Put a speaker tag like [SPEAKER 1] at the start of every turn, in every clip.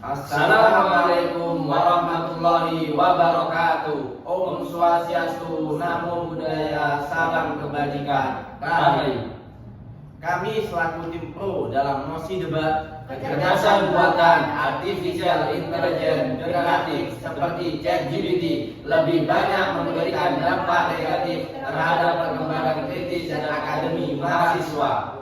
[SPEAKER 1] Assalamualaikum warahmatullahi wabarakatuh. Om Swastiastu, Namo Buddhaya, salam kebajikan. Baik. Kami selaku tim pro dalam mosi debat kecerdasan buatan artificial intelligence generatif seperti ChatGPT lebih banyak memberikan dampak negatif terhadap perkembangan kritis dan akademi mahasiswa.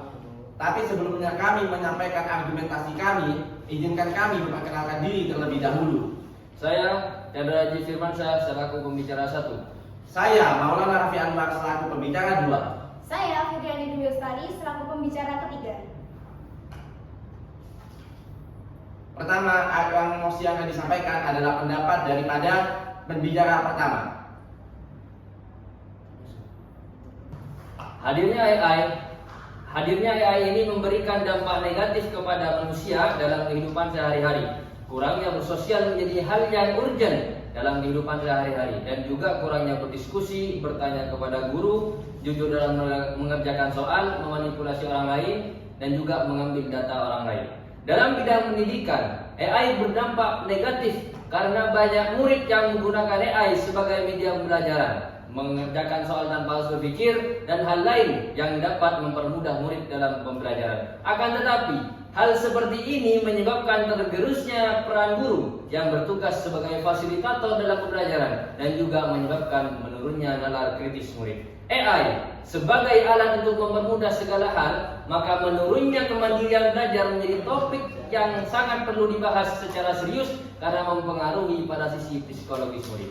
[SPEAKER 1] Tapi sebelumnya kami menyampaikan argumentasi kami, izinkan kami memperkenalkan diri terlebih dahulu.
[SPEAKER 2] Saya Chandra Haji Firmansyah selaku pembicara 1.
[SPEAKER 1] Saya Maulana Raffi Anwar selaku pembicara 2.
[SPEAKER 3] Saya Fitriani Dwi Lestari selaku pembicara 3.
[SPEAKER 1] Pertama, mosi yang akan disampaikan adalah pendapat daripada pembicara pertama.
[SPEAKER 2] Hadirnya AI ini memberikan dampak negatif kepada manusia dalam kehidupan sehari-hari. Kurangnya bersosial menjadi hal yang urgent dalam kehidupan sehari-hari, dan juga kurangnya berdiskusi, bertanya kepada guru, jujur dalam mengerjakan soal, memanipulasi orang lain, dan juga mengambil data orang lain. Dalam bidang pendidikan, AI berdampak negatif karena banyak murid yang menggunakan AI sebagai media pembelajaran, mengerjakan soal tanpa harus berpikir, dan hal lain yang dapat mempermudah murid dalam pembelajaran. Akan tetapi, hal seperti ini menyebabkan tergerusnya peran guru yang bertugas sebagai fasilitator dalam pembelajaran, dan juga menyebabkan menurunnya nalar kritis murid. AI sebagai alat untuk mempermudah segala hal, maka menurunnya kemandirian belajar menjadi topik yang sangat perlu dibahas secara serius karena mempengaruhi pada sisi psikologis murid.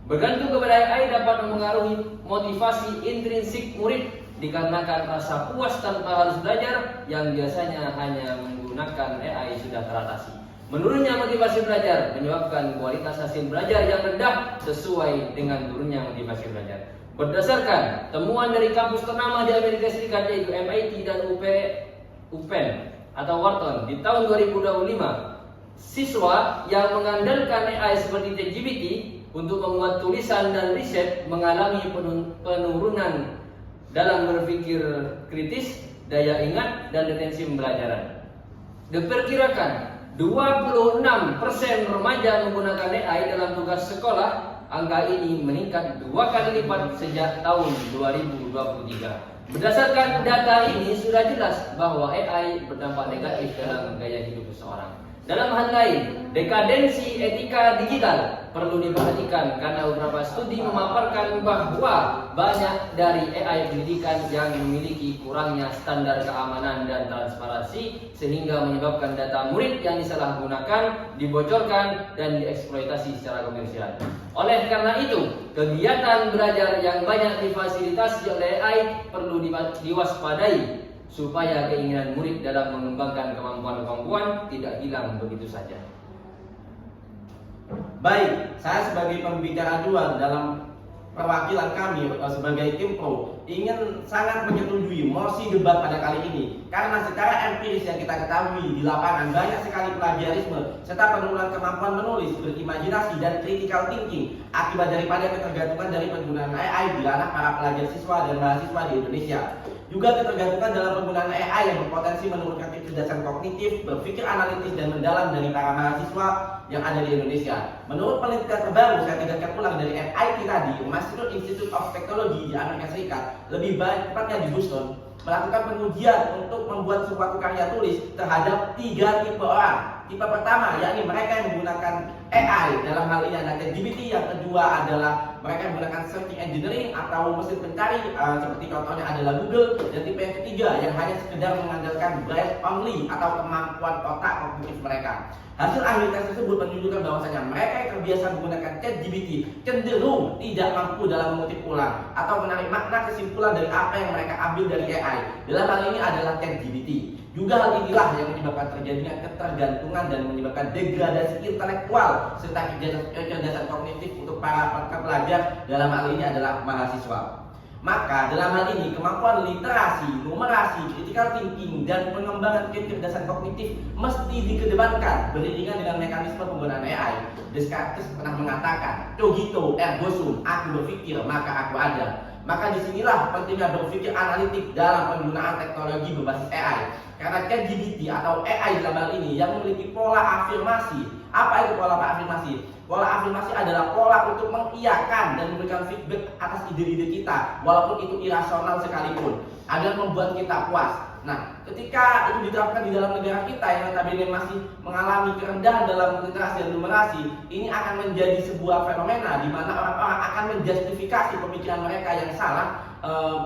[SPEAKER 2] Bergantung kepada AI dapat mempengaruhi motivasi intrinsik murid dikarenakan rasa puas tanpa harus belajar yang biasanya hanya menggunakan AI sudah teratasi. Menurunnya motivasi belajar menyebabkan kualitas hasil belajar yang rendah sesuai dengan turunnya motivasi belajar. Berdasarkan temuan dari kampus ternama di Amerika Serikat yaitu MIT dan UPenn atau Wharton di tahun 2025, siswa yang mengandalkan AI seperti ChatGPT untuk membuat tulisan dan riset mengalami penurunan dalam berpikir kritis, daya ingat, dan retensi pembelajaran. Diperkirakan 26% remaja menggunakan AI dalam tugas sekolah. Angka ini meningkat 2 kali lipat sejak tahun 2023. Berdasarkan data ini sudah jelas bahwa AI berdampak negatif dalam gaya hidup seseorang. Dalam hal lain, dekadensi etika digital perlu diperhatikan karena beberapa studi memaparkan bahwa banyak dari AI pendidikan yang memiliki kurangnya standar keamanan dan transparansi sehingga menyebabkan data murid yang disalahgunakan, dibocorkan, dan dieksploitasi secara komersial. Oleh karena itu, kegiatan belajar yang banyak difasilitasi oleh AI perlu diwaspadai supaya keinginan murid dalam mengembangkan kemampuan-kemampuan tidak hilang begitu saja.
[SPEAKER 1] Baik, saya sebagai pembicara 2 dalam perwakilan kami sebagai tim pro ingin sangat menyetujui mosi debat pada kali ini karena secara empiris yang kita ketahui di lapangan banyak sekali plagiarisme serta penurunan kemampuan menulis, berimajinasi, dan critical thinking akibat daripada ketergantungan dari penggunaan AI di ranah para pelajar siswa dan mahasiswa di Indonesia. Juga ketergantungan dalam penggunaan AI yang berpotensi menurunkan kecerdasan kognitif, berpikir analitis, dan mendalam dari para mahasiswa yang ada di Indonesia. Menurut penelitian terbaru, saya tegaskan ulang dari MIT tadi, Massachusetts Institute of Technology di Amerika Serikat, lebih banyak tepatnya di Boston, melakukan pengujian untuk membuat suatu karya tulis terhadap 3 tipe orang. Tipe pertama yakni mereka yang menggunakan AI, dalam hal ini ada ChatGPT. Yang kedua adalah mereka yang menggunakan searching engineering atau mesin pencari seperti contohnya adalah Google. Dan tipe yang ketiga yang hanya sekedar mengandalkan brain only atau kemampuan otak kognitif mereka. Hasil akhir tes tersebut menunjukkan bahwasanya mereka yang terbiasa menggunakan ChatGPT cenderung tidak mampu dalam mengutip ulang atau menarik makna kesimpulan dari apa yang mereka ambil dari AI. Dalam hal ini adalah ChatGPT. Juga hal inilah yang menyebabkan terjadinya ketergantungan dan menyebabkan degradasi intelektual serta kecerdasan kognitif untuk para pelajar, dalam hal ini adalah mahasiswa. Maka dalam hal ini kemampuan literasi, numerasi, critical thinking, dan pengembangan kecerdasan kognitif mesti dikedepankan beriringan dengan mekanisme penggunaan AI. Descartes pernah mengatakan, "Cogito ergo sum," aku berpikir maka aku ada. Maka disinilah pentingnya berpikir analitik dalam penggunaan teknologi berbasis AI. Karena ChatGPT atau AI dalam hal ini yang memiliki pola afirmasi. Apa itu pola afirmasi? Pola afirmasi adalah pola untuk mengiyakan dan memberikan feedback atas ide-ide kita, walaupun itu irasional sekalipun, agar membuat kita puas. Nah, ketika itu diterapkan di dalam negara kita yang notabene masih mengalami kerendahan dalam literasi dan numerasi, ini akan menjadi sebuah fenomena di mana orang-orang akan menjustifikasi pemikiran mereka yang salah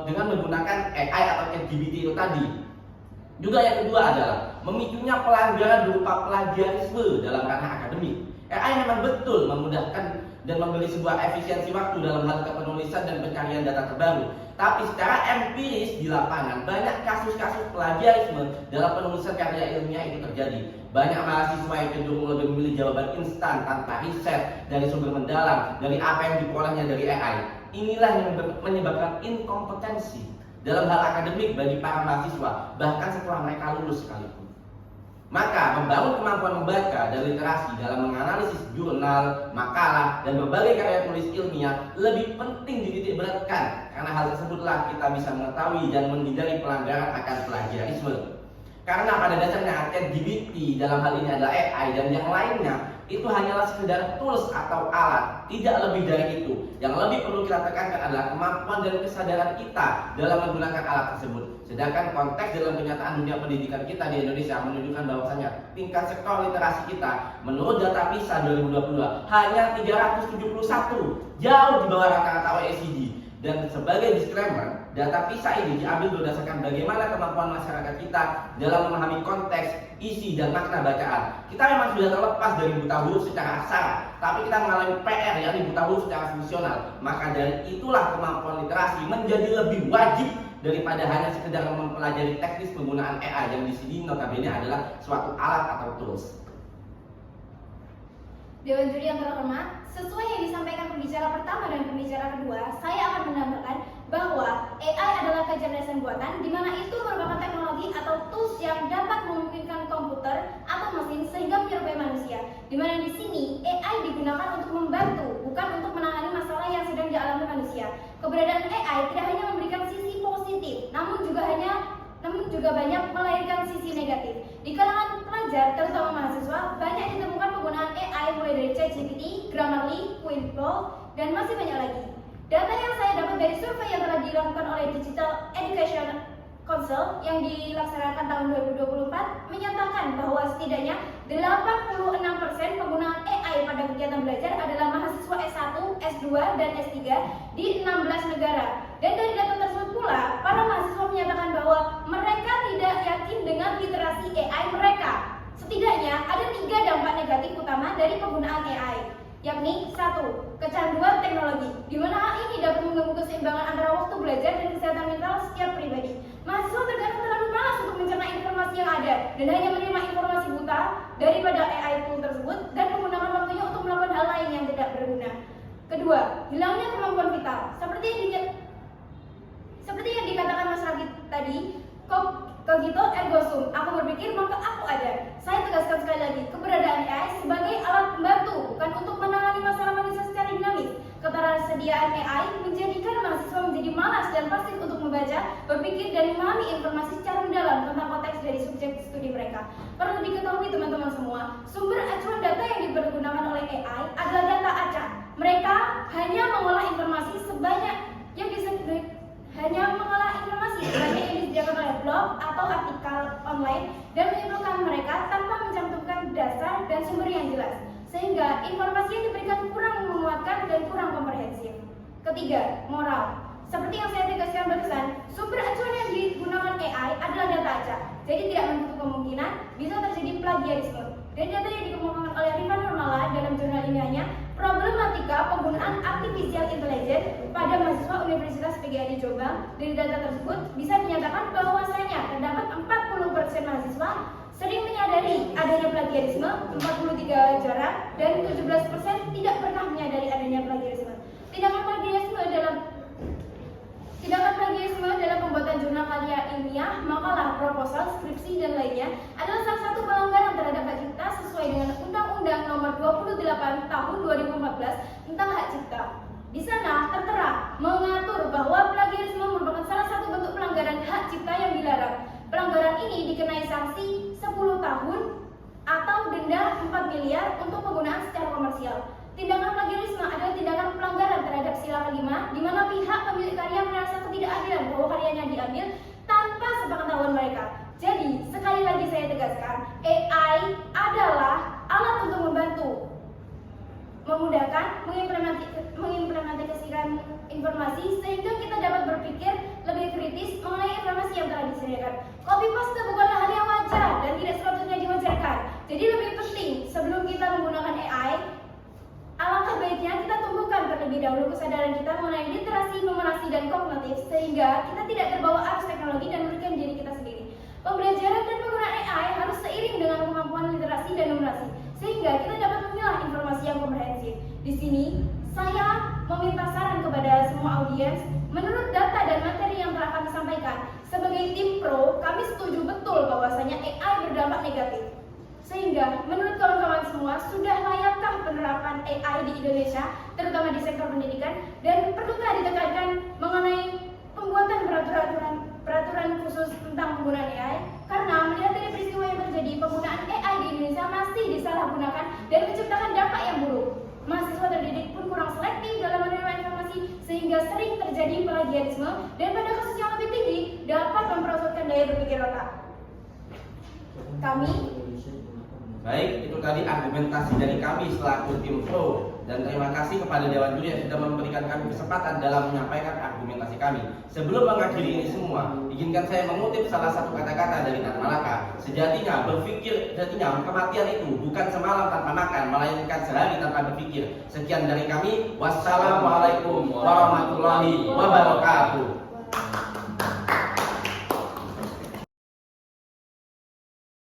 [SPEAKER 1] dengan menggunakan AI atau ChatGPT itu tadi. Juga yang kedua adalah memicunya pelanggaran berupa plagiarisme dalam ranah akademik. AI memang betul memudahkan dan memberi sebuah efisiensi waktu dalam hal kepenulisan dan pencarian data terbaru. Tapi secara empiris di lapangan banyak kasus-kasus plagiarisme dalam penulisan karya ilmiah itu terjadi. Banyak mahasiswa yang cenderung lebih memilih jawaban instan tanpa riset dari sumber mendalam dari apa yang diperolehnya dari AI. Inilah yang menyebabkan inkompetensi dalam hal akademik bagi para mahasiswa bahkan setelah mereka lulus sekalipun. Maka membangun kemampuan membaca dan literasi dalam menganalisis jurnal, makalah, dan berbagai karya tulis ilmiah lebih penting dititikberatkan karena hal tersebutlah kita bisa mengetahui dan menghindari pelanggaran akan plagiarisme. Karena pada dasarnya ChatGPT dalam hal ini adalah AI dan yang lainnya itu hanyalah sekedar tools atau alat, tidak lebih dari itu. Yang lebih perlu kita tekankan adalah kemampuan dan kesadaran kita dalam menggunakan alat tersebut. Sedangkan konteks dalam kenyataan dunia pendidikan kita di Indonesia menunjukkan bahwasannya tingkat sektor literasi kita menurut data PISA 2022 hanya 371, jauh di bawah rata-rata OECD. Dan sebagai disclaimer, data PISA ini diambil berdasarkan bagaimana kemampuan masyarakat kita dalam memahami konteks, isi, dan makna bacaan. Kita memang sudah terlepas dari buta huruf secara aksara, tapi kita mengalami PR yakni buta huruf secara fungsional. Maka dari itulah kemampuan literasi menjadi lebih wajib daripada hanya sekedar mempelajari teknis penggunaan AI yang di sini notabene adalah suatu alat atau tools.
[SPEAKER 3] Dewan juri yang terhormat, sesuai yang disampaikan pembicara pertama dan pembicara kedua, saya akan menambahkan bahwa AI adalah kecerdasan buatan di mana itu merupakan teknologi atau tools yang dapat memungkinkan komputer atau mesin sehingga menyerupai manusia. Di mana di sini AI digunakan untuk membantu, bukan untuk menangani masalah yang sedang dialami manusia. Keberadaan AI tidak hanya memberikan sisi positif, namun juga banyak melahirkan sisi negatif. Di kalangan pelajar, terutama mahasiswa, banyak ditemukan penggunaan AI mulai dari ChatGPT, Grammarly, Quizlet, dan masih banyak lagi. Data yang saya dapat dari survei yang telah dilakukan oleh Digital Education Council yang dilaksanakan tahun 2024 menyatakan bahwa setidaknya 86% penggunaan AI pada kegiatan belajar adalah mahasiswa S1, S2, dan S3 di 16 negara. Dan dari data tersebut pula, para mahasiswa menyatakan bahwa mereka tidak yakin dengan literasi AI mereka. Setidaknya ada 3 dampak negatif utama dari penggunaan AI, yakni 1. Kecanduan teknologi, di mana hal ini dapat mengganggu keseimbangan antara waktu belajar dan kesehatan mental setiap pribadi. Mahasiswa terkadang terlalu malas untuk mencerna informasi yang ada dan hanya menerima informasi buta daripada AI tool tersebut dan menggunakan waktunya untuk melakukan hal lain yang tidak berguna. Kedua, hilangnya kemampuan vital. Seperti yang dikatakan Mas Ragit tadi, cogito ergo sum, aku berpikir maka aku ada. Saya tegaskan sekali lagi, keberadaan AI sebagai alat pembantu, bukan untuk menangani masalah manusia secara dinamis. Ketersediaan AI menjadikan mahasiswa menjadi malas dan pasif untuk membaca, berpikir, dan memahami informasi secara mendalam tentang konteks dari subjek studi mereka. Perlu diketahui teman-teman semua, sumber acuan data yang dipergunakan oleh AI adalah data acak. Mereka hanya mengolah informasi sebanyak yang disediakan oleh blog atau artikel online dan menyimpulkan mereka tanpa mencantumkan dasar dan sumber yang jelas, sehingga informasi yang diberikan kurang memuatkan dan kurang komprehensif. Ketiga, moral. Seperti yang saya tegaskan barusan, sumber acuan yang digunakan AI adalah data acak, jadi tidak menutup kemungkinan bisa terjadi plagiarisme. Dan data yang dikemukakan oleh Rifan Nurmala dalam jurnal ilmiahnya, problematika penggunaan artificial intelligence pada mahasiswa Universitas PGRI Jombang. Dari data tersebut bisa dinyatakan bahwasanya terdapat 40% mahasiswa sering menyadari adanya plagiarisme, 43 jarang, dan 17% tidak pernah menyadari adanya plagiarisme. Tindakan plagiarisme dalam pembuatan jurnal karya ilmiah, makalah, proposal, skripsi, dan lainnya adalah salah satu pelanggaran terhadap hak cipta sesuai dengan Undang-Undang Nomor 28 Tahun 2014 tentang Hak Cipta. Di sana tertera mengatur bahwa plagiarisme merupakan salah satu bentuk pelanggaran hak cipta yang dilarang. Pelanggaran ini dikenai sanksi 10 tahun atau denda 4 miliar untuk penggunaan secara komersial. Tindakan plagiarisme adalah tindakan pelanggaran terhadap sila kelima, di mana pihak pemilik karya merasa ketidakadilan bahwa karyanya diambil tanpa sepengetahuan mereka. Jadi, sekali lagi saya tegaskan, AI adalah alat untuk membantu, memudahkan, mengimplementasikan informasi sehingga kita dapat berpikir lebih kritis mengenai informasi yang telah disediakan. Copy paste bukanlah hal yang wajar dan tidak sepatutnya diwajarkan. Jadi lebih penting sebelum kita menggunakan AI, alangkah baiknya kita tumbuhkan terlebih dahulu kesadaran kita mengenai literasi, numerasi, dan kognitif sehingga kita tidak terbawa arus teknologi dan merugikan diri kita sendiri. Pembelajaran dan penggunaan AI harus seiring dengan kemampuan literasi dan numerasi sehingga kita dapat memilah informasi yang komprehensif. Di sini saya meminta saran kepada semua audiens. Menurut data dan materi yang telah kami sampaikan, sebagai tim pro, kami setuju betul bahwasanya AI berdampak negatif. Sehingga menurut kawan-kawan semua, sudah layakkah penerapan AI di Indonesia, terutama di sektor pendidikan, dan perlukah ditekankan mengenai pembuatan peraturan khusus tentang penggunaan AI? Karena melihat dari peristiwa yang terjadi, penggunaan AI di Indonesia masih disalahgunakan dan menciptakan dampak yang buruk. Mahasiswa terdidik pun kurang selektif dalam menerima informasi sehingga sering terjadi plagiarisme dan pada kasus yang lebih tinggi dapat memperosotkan daya berpikir otak. Kami
[SPEAKER 1] Baik, itu tadi argumentasi dari kami selaku tim pro, dan terima kasih kepada Dewan Juri yang sudah memberikan kami kesempatan dalam menyampaikan argumentasi kami. Sebelum mengakhiri ini semua, izinkan saya mengutip salah satu kata-kata dari Tan Malaka. Sejatinya kematian itu bukan semalam tanpa makan, melainkan sehari tanpa berpikir. Sekian dari kami. Wassalamualaikum warahmatullahi wabarakatuh.